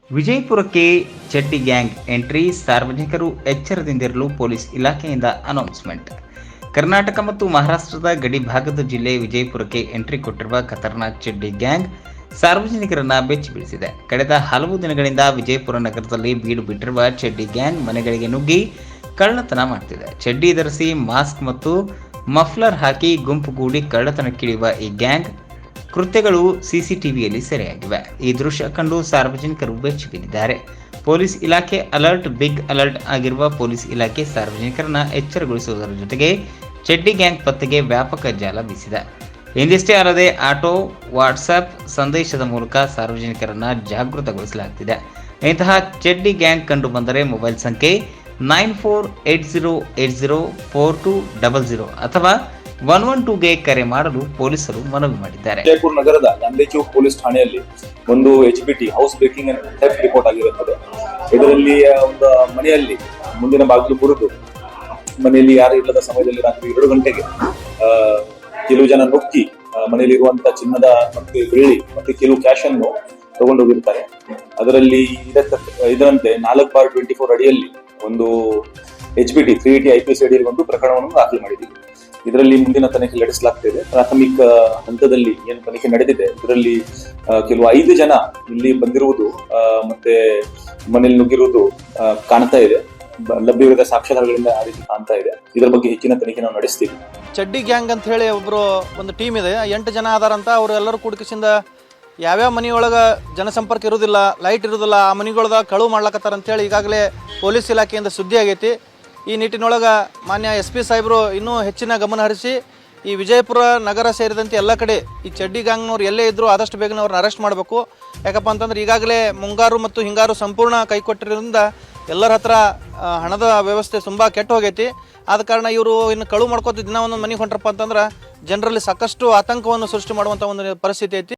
ವಿಜಯಪುರಕ್ಕೆ ಚಡ್ಡಿ gang entry, ಸಾರ್ವಜನಿಕರು ಎಚ್ಚರದಿಂದಿರಲು police ಇಲಾಖೆಯಿಂದ ಅನೌನ್ಸ್ಮೆಂಟ್. ಕರ್ನಾಟಕ ಮತ್ತು ಮಹಾರಾಷ್ಟ್ರದ ಗಡಿ ಭಾಗದ ಜಿಲ್ಲೆ ವಿಜಯಪುರಕ್ಕೆ ಎಂಟ್ರಿ ಕೊಟ್ಟಿರುವ ಖತರ್ನಾಕ್ ಚಡ್ಡಿ ಗ್ಯಾಂಗ್ ಸಾರ್ವಜನಿಕರನ್ನ ಬೆಚ್ಚಿ ಬೀಳಿಸಿದೆ. ಕಳೆದ ಹಲವು ದಿನಗಳಿಂದ ವಿಜಯಪುರ ನಗರದಲ್ಲಿ ಬೀಡು ಬಿಟ್ಟಿರುವ ಚಡ್ಡಿ ಗ್ಯಾಂಗ್ ಮನೆಗಳಿಗೆ ನುಗ್ಗಿ ಕಳ್ಳತನ ಮಾಡ್ತಿದೆ. ಚಡ್ಡಿ ಧರಿಸಿ ಮಾಸ್ಕ್ ಮತ್ತು ಮಫ್ಲರ್ ಹಾಕಿ ಗುಂಪುಗೂಡಿ ಕಳ್ಳತನಕ್ಕಿಳಿಯುವ ಈ ಗ್ಯಾಂಗ್ ಕೃತ್ಯಗಳು ಸಿಸಿಟಿವಿಯಲ್ಲಿ ಸೆರೆಯಾಗಿವೆ. ಈ ದೃಶ್ಯ ಕಂಡು ಸಾರ್ವಜನಿಕರು ಬೆಚ್ಚಿ ಬೀಳಿದ್ದಾರೆ. ಪೊಲೀಸ್ ಇಲಾಖೆ ಅಲರ್ಟ್, ಬಿಗ್ ಅಲರ್ಟ್ ಆಗಿರುವ ಪೊಲೀಸ್ ಇಲಾಖೆ ಸಾರ್ವಜನಿಕರನ್ನ ಎಚ್ಚರಗೊಳಿಸುವುದರ ಜೊತೆಗೆ ಚಡ್ಡಿ ಗ್ಯಾಂಗ್ ಪತ್ತೆಗೆ ವ್ಯಾಪಕ ಜಾಲ ಬೀಸಿದೆ. ಇಂದಿಷ್ಟೇ ಅಲ್ಲದೆ ಆಟೋ, ವಾಟ್ಸ್ಆಪ್ ಸಂದೇಶದ ಮೂಲಕ ಸಾರ್ವಜನಿಕರನ್ನ ಜಾಗೃತಗೊಳಿಸಲಾಗುತ್ತಿದೆ. ಇಂತಹ ಚಡ್ಡಿ ಗ್ಯಾಂಗ್ ಕಂಡು ಬಂದರೆ ಮೊಬೈಲ್ ಸಂಖ್ಯೆ 9480804200 ಅಥವಾ 112ಗೆ ಕರೆ ಮಾಡಲು ಪೊಲೀಸರು ಮನವಿ ಮಾಡಿದ್ದಾರೆ. ವಿಜಯಪುರ ನಗರದ ಗಾಂಧಿ ಚೌಕ್ ಪೊಲೀಸ್ ಠಾಣೆಯಲ್ಲಿ ಒಂದು HBT house breaking and theft report ಆಗಿರುತ್ತದೆ. ಇದರಲ್ಲಿ ಒಂದು ಮನೆಯಲ್ಲಿ ಮುಂದಿನ ಬಾಗಿಲು ಮುರಿದು ಮನೆಯಲ್ಲಿ ಯಾರು ಇಲ್ಲದ ಸಮಯದಲ್ಲಿ ರಾತ್ರಿ 2 ಗಂಟೆಗೆ ಕೆಲವು ಜನ ನುಗ್ಗಿ ಮನೆಯಲ್ಲಿ ಇರುವಂತಹ ಚಿನ್ನದ ಮತ್ತೆ ಬೆಳ್ಳಿ ಮತ್ತೆ ಕೆಲವು ಕ್ಯಾಶ್ ಅನ್ನು ತಗೊಂಡು ಹೋಗಿರ್ತಾರೆ. ಅದರಲ್ಲಿ ಇದರಂತೆ 4/24 ಅಡಿಯಲ್ಲಿ ಒಂದು HBT 380 IPC ಅಡಿಯಲ್ಲಿ ಒಂದು ಪ್ರಕರಣವನ್ನು ದಾಖಲು ಮಾಡಿದ್ದೀವಿ. ಇದರಲ್ಲಿ ಮುಂದಿನ ತನಿಖೆ ನಡೆಸಲಾಗ್ತಿದೆ. ಪ್ರಾಥಮಿಕ ಹಂತದಲ್ಲಿ ಏನು ತನಿಖೆ ನಡೆದಿದೆ ಇದರಲ್ಲಿ ಕೆಲವು 5 ಜನ ಇಲ್ಲಿ ಬಂದಿರುವುದು ಮತ್ತೆ ಮನೆಯಲ್ಲಿ ನುಗ್ಗಿರುವುದು ಕಾಣ್ತಾ ಇದೆ. ಲಭ್ಯವಿರುವ ಸಾಕ್ಷ್ಯಾಧಾರಗಳಿಂದ ಆ ರೀತಿ ಕಾಣ್ತಾ ಇದೆ. ಇದರ ಬಗ್ಗೆ ಹೆಚ್ಚಿನ ತನಿಖೆ ನಾವು ನಡೆಸ್ತೀವಿ. ಚಡ್ಡಿ ಗ್ಯಾಂಗ್ ಅಂತ ಹೇಳಿ ಒಂದು ಟೀಮ್ ಇದೆ. 8 ಜನ ಆದಾರಂತ. ಅವರು ಎಲ್ಲರೂ ಕೂಡಿಕಿಸಿಂದ ಯಾವ್ಯಾವ ಮನೆಯೊಳಗೆ ಜನಸಂಪರ್ಕ ಇರೋದಿಲ್ಲ, ಲೈಟ್ ಇರೋದಿಲ್ಲ, ಆ ಮನೆಗಳದ ಕಳುವು ಮಾಡ್ಲಕತ್ತಾರ ಅಂತೇಳಿ ಈಗಾಗಲೇ ಪೊಲೀಸ್ ಇಲಾಖೆಯಿಂದ ಸುದ್ದಿ ಆಗೈತಿ. ಈ ನಿಟ್ಟಿನೊಳಗೆ ಮಾನ್ಯ SP ಸಾಹೇಬರು ಇನ್ನೂ ಹೆಚ್ಚಿನ ಗಮನ ಹರಿಸಿ ಈ ವಿಜಯಪುರ ನಗರ ಸೇರಿದಂತೆ ಎಲ್ಲ ಕಡೆ ಈ ಚಡ್ಡಿ ಗ್ಯಾಂಗ್ನವ್ರು ಎಲ್ಲೇ ಇದ್ದರೂ ಆದಷ್ಟು ಬೇಗನೆ ಅವ್ರನ್ನ ಅರೆಸ್ಟ್ ಮಾಡಬೇಕು. ಯಾಕಪ್ಪ ಅಂತಂದ್ರೆ ಈಗಾಗಲೇ ಮುಂಗಾರು ಮತ್ತು ಹಿಂಗಾರು ಸಂಪೂರ್ಣ ಕೈಕೊಟ್ಟಿರೋದ್ರಿಂದ ಎಲ್ಲರ ಹತ್ರ ಹಣದ ವ್ಯವಸ್ಥೆ ತುಂಬ ಕೆಟ್ಟು ಹೋಗೈತಿ. ಆದ ಕಾರಣ ಇವರು ಇನ್ನು ಕಳುವು ಮಾಡ್ಕೋತ ದಿನ ಒಂದೊಂದು ಮನೆಗೆ ಹೊಂಟ್ರಪ್ಪ ಅಂತಂದ್ರೆ ಜನರಲ್ಲಿ ಸಾಕಷ್ಟು ಆತಂಕವನ್ನು ಸೃಷ್ಟಿ ಮಾಡುವಂಥ ಒಂದು ಪರಿಸ್ಥಿತಿ ಐತಿ.